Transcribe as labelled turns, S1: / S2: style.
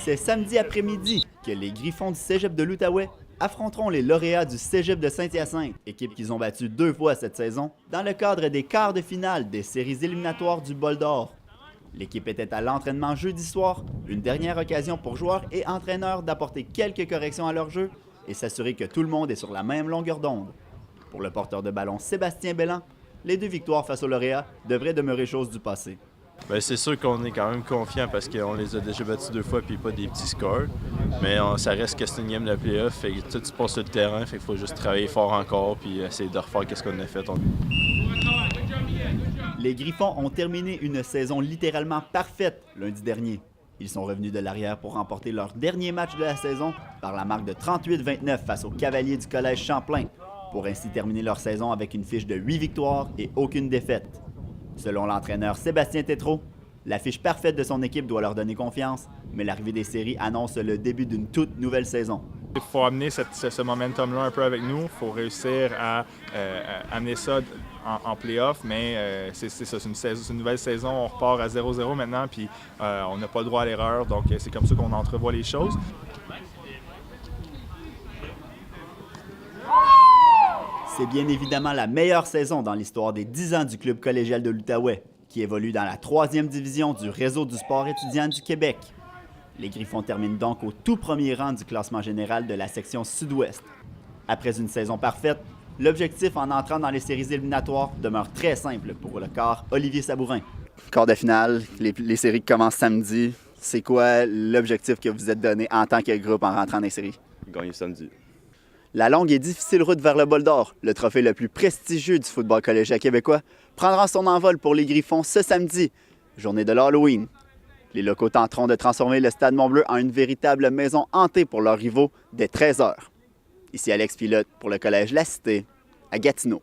S1: C'est samedi après-midi que les Griffons du Cégep de l'Outaouais affronteront les lauréats du Cégep de Saint-Hyacinthe, équipe qu'ils ont battue 2 fois cette saison, dans le cadre des quarts de finale des séries éliminatoires du Bol d'Or. L'équipe était à l'entraînement jeudi soir, une dernière occasion pour joueurs et entraîneurs d'apporter quelques corrections à leur jeu et s'assurer que tout le monde est sur la même longueur d'onde. Pour le porteur de ballon Sébastien Belland, les 2 victoires face aux lauréats devraient demeurer chose du passé.
S2: Bien, c'est sûr qu'on est quand même confiant parce qu'on les a déjà battus 2 fois puis pas des petits scores. Mais ça reste que c'est une game de play-off, fait que tout se passe sur le terrain, fait qu'il faut juste travailler fort encore puis essayer de refaire ce qu'on a fait.
S1: Les Griffons ont terminé une saison littéralement parfaite lundi dernier. Ils sont revenus de l'arrière pour remporter leur dernier match de la saison par la marque de 38-29 face aux Cavaliers du Collège Champlain, pour ainsi terminer leur saison avec une fiche de 8 victoires et aucune défaite. Selon l'entraîneur Sébastien Tétrault, la fiche parfaite de son équipe doit leur donner confiance, mais l'arrivée des séries annonce le début d'une toute nouvelle saison.
S3: Il faut amener ce momentum-là un peu avec nous. Il faut réussir à amener ça en play-off, mais c'est ça, c'est une nouvelle saison. On repart à 0-0 maintenant, puis on n'a pas le droit à l'erreur, donc c'est comme ça qu'on entrevoit les choses.
S1: C'est bien évidemment la meilleure saison dans l'histoire des 10 ans du club collégial de l'Outaouais, qui évolue dans la 3e division du réseau du sport étudiant du Québec. Les Griffons terminent donc au tout premier rang du classement général de la section sud-ouest. Après une saison parfaite, l'objectif en entrant dans les séries éliminatoires demeure très simple pour le corps Olivier Sabourin.
S4: Quart de finale, les séries commencent samedi. C'est quoi l'objectif que vous êtes donné en tant que groupe en rentrant dans les séries?
S5: Gagner samedi.
S4: La longue et difficile route vers le Bol d'Or, le trophée le plus prestigieux du football collégial québécois, prendra son envol pour les Griffons ce samedi, journée de l'Halloween. Les locaux tenteront de transformer le Stade Mont-Bleu en une véritable maison hantée pour leurs rivaux dès 13h. Ici Alex Pilote pour le Collège La Cité, à Gatineau.